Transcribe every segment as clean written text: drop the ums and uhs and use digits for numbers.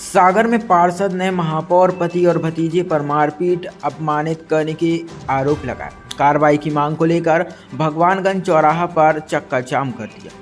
सागर में पार्षद ने महापौर पति और भतीजे पर मारपीट अपमानित करने के आरोप लगाए। कार्रवाई की मांग को लेकर भगवानगंज चौराहा पर चक्का जाम कर दिया।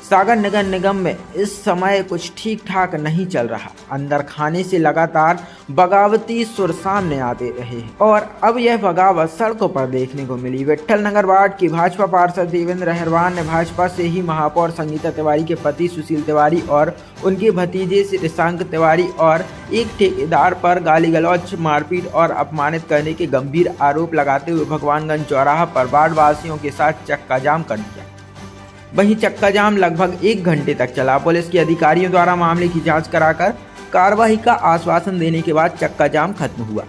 सागर नगर निगम में इस समय कुछ ठीक ठाक नहीं चल रहा। अंदर खाने से लगातार बगावती सुर सामने आते रहे और अब यह बगावत सड़कों पर देखने को मिली। विट्ठल नगर वार्ड की भाजपा पार्षद देवेंद्र अहिरवार ने भाजपा से ही महापौर संगीता तिवारी के पति सुशील तिवारी और उनके भतीजे रिशांक तिवारी और एक ठेकेदार पर गाली गलौज, मारपीट और अपमानित करने के गंभीर आरोप लगाते हुए भगवानगंज चौराहा पर वार्ड वासियों के साथ चक्का जाम कर दिया। वहीं चक्का जाम लगभग 1 घंटे तक चला। पुलिस के अधिकारियों द्वारा मामले की जांच कराकर कार्रवाई का आश्वासन देने के बाद चक्का जाम खत्म हुआ।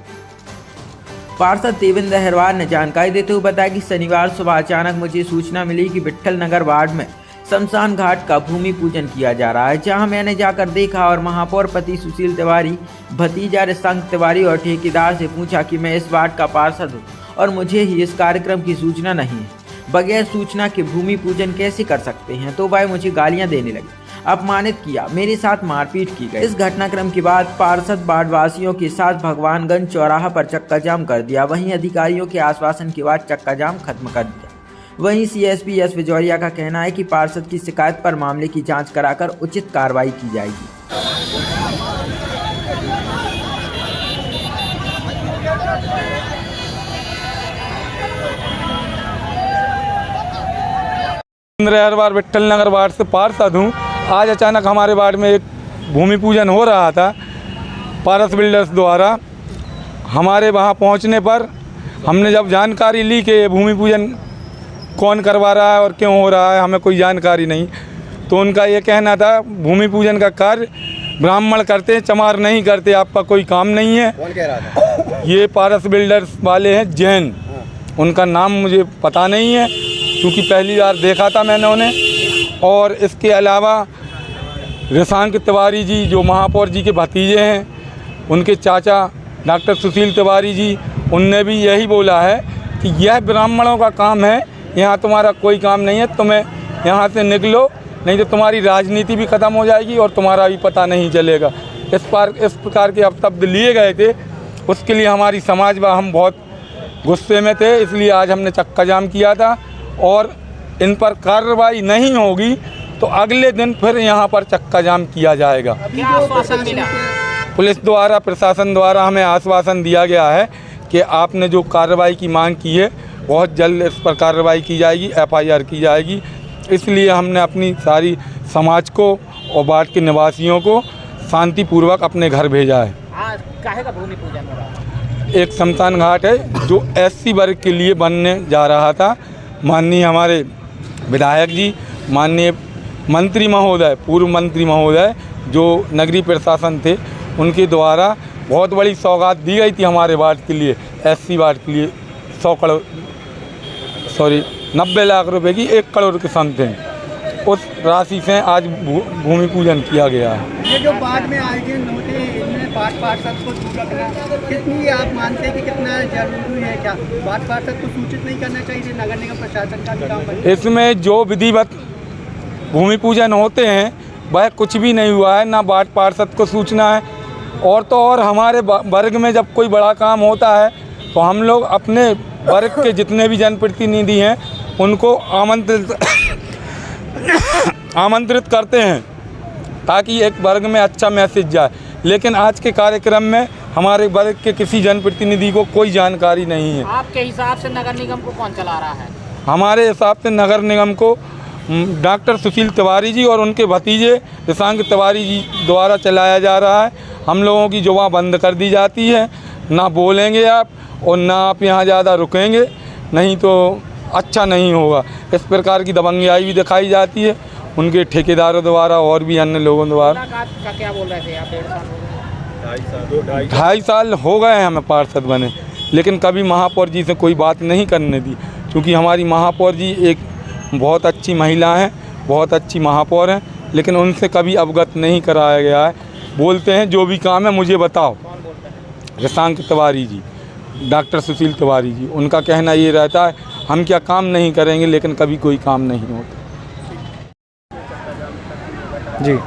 पार्षद देवेंद्र अहिरवार ने जानकारी देते हुए बताया कि शनिवार सुबह अचानक मुझे सूचना मिली कि विट्ठल नगर वार्ड में शमशान घाट का भूमि पूजन किया जा रहा है, जहां मैंने जाकर देखा और महापौर पति सुशील तिवारी, भतीजा रिशांक तिवारी और ठेकेदार से पूछा कि मैं इस वार्ड का पार्षद हूँ और मुझे ही इस कार्यक्रम की सूचना नहीं है। बगैर सूचना के भूमि पूजन कैसे कर सकते हैं? तो वह मुझे गालियां देने लगे, अपमानित किया, मेरे साथ मारपीट की गई। इस घटनाक्रम के बाद पार्षद वार्ड वासियों के साथ भगवानगंज चौराहा पर चक्का जाम कर दिया। वहीं अधिकारियों के आश्वासन के बाद चक्का जाम खत्म कर दिया। वहीं सीएसपी एस विजौरिया का कहना है कि पार्षद की शिकायत पर मामले की जाँच कराकर उचित कार्रवाई की जाएगी। अहिरवार विट्ठल नगर वार्ड से पार्षद हूँ। आज अचानक हमारे वार्ड में एक भूमि पूजन हो रहा था पारस बिल्डर्स द्वारा। हमारे वहाँ पहुँचने पर हमने जब जानकारी ली कि ये भूमि पूजन कौन करवा रहा है और क्यों हो रहा है, हमें कोई जानकारी नहीं, तो उनका ये कहना था भूमि पूजन का कार्य ब्राह्मण करते हैं, चमार नहीं करते, आपका कोई काम नहीं है। कौन कह रहा था? ये पारस बिल्डर्स वाले हैं जैन, उनका नाम मुझे पता नहीं है क्योंकि पहली बार देखा था मैंने उन्हें। और इसके अलावा रिशांक तिवारी जी जो महापौर जी के भतीजे हैं, उनके चाचा डॉक्टर सुशील तिवारी जी, उनने भी यही बोला है कि यह ब्राह्मणों का काम है, यहाँ तुम्हारा कोई काम नहीं है, तुम्हें यहाँ से निकलो, नहीं तो तुम्हारी राजनीति भी ख़त्म हो जाएगी और तुम्हारा भी पता नहीं चलेगा। इस प्रकार के वक्तव्य लिए गए थे, उसके लिए हमारी समाज व हम बहुत गुस्से में थे, इसलिए आज हमने चक्का जाम किया था। और इन पर कार्रवाई नहीं होगी तो अगले दिन फिर यहाँ पर चक्का जाम किया जाएगा। क्या आश्वासन मिला? पुलिस द्वारा, प्रशासन द्वारा हमें आश्वासन दिया गया है कि आपने जो कार्रवाई की मांग की है बहुत जल्द इस पर कार्रवाई की जाएगी, FIR की जाएगी। इसलिए हमने अपनी सारी समाज को और वार्ड के निवासियों को शांतिपूर्वक अपने घर भेजा है। काहे का भूमि पूजन हो रहा है? एक शमशान घाट है जो SC वर्ग के लिए बनने जा रहा था। माननीय हमारे विधायक जी, माननीय मंत्री महोदय, पूर्व मंत्री महोदय जो नगरीय प्रशासन थे, उनके द्वारा बहुत बड़ी सौगात दी गई थी हमारे वार्ड के लिए, SC वार्ड के लिए 90 लाख रुपए की 1 करोड़ के समथिंग। उस राशि से आज भूमि पूजन किया गया है। ये जो वार्ड में आयोजन होते हैं इनमें वार्ड पार्षद को दूर रखना कितनी आप मानते हैं कि कितना जरूरी है? क्या वार्ड पार्षद को सूचित नहीं करना चाहिए? नगर निगम प्रशासन का भी काम है इसमें। जो विधिवत भूमि पूजन होते हैं वह कुछ भी नहीं हुआ है, ना वार्ड पार्षद को सूचना है। और तो और हमारे वर्ग में जब कोई बड़ा काम होता है तो हम लोग अपने वर्ग के जितने भी जनप्रतिनिधि हैं उनको आमंत्रित करते हैं ताकि एक वर्ग में अच्छा मैसेज जाए। लेकिन आज के कार्यक्रम में हमारे वर्ग के किसी जनप्रतिनिधि को कोई जानकारी नहीं है। आपके हिसाब से नगर निगम को कौन चला रहा है? हमारे हिसाब से नगर निगम को डॉक्टर सुशील तिवारी जी और उनके भतीजे रिशांक तिवारी जी द्वारा चलाया जा रहा है। हम लोगों की जुबान बंद कर दी जाती है, ना बोलेंगे आप और ना आप यहाँ ज़्यादा रुकेंगे, नहीं तो अच्छा नहीं होगा। इस प्रकार की दबंगियाई भी दिखाई जाती है उनके ठेकेदारों द्वारा और भी अन्य लोगों द्वारा। का क्या बोल रहे थे आप? 2.5 साल हो गए हैं हमें पार्षद बने, लेकिन कभी महापौर जी से कोई बात नहीं करने दी, क्योंकि हमारी महापौर जी एक बहुत अच्छी महिला हैं, बहुत अच्छी महापौर हैं, लेकिन उनसे कभी अवगत नहीं कराया गया है। बोलते हैं जो भी काम है मुझे बताओ। कौन बोलते हैं? रिशांक तिवारी जी, डॉक्टर सुशील तिवारी जी, उनका कहना ये रहता है हम क्या काम नहीं करेंगे, लेकिन कभी कोई काम नहीं होता जी।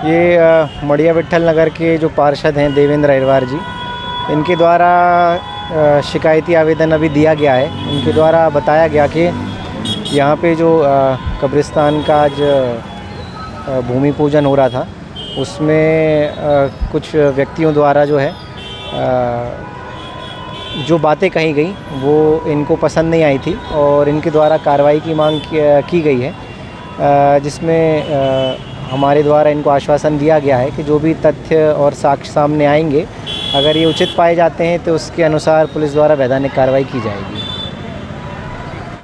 ये मड़िया विट्ठल नगर के जो पार्षद हैं देवेंद्र अहिरवार जी, इनके द्वारा शिकायती आवेदन अभी दिया गया है। इनके द्वारा बताया गया कि यहाँ पे जो कब्रिस्तान का आज भूमि पूजन हो रहा था, उसमें कुछ व्यक्तियों द्वारा जो है जो बातें कही गई वो इनको पसंद नहीं आई थी और इनके द्वारा कार्रवाई की मांग की गई है, जिसमें हमारे द्वारा इनको आश्वासन दिया गया है कि जो भी तथ्य और साक्ष्य सामने आएंगे, अगर ये उचित पाए जाते हैं तो उसके अनुसार पुलिस द्वारा वैधानिक कार्रवाई की जाएगी।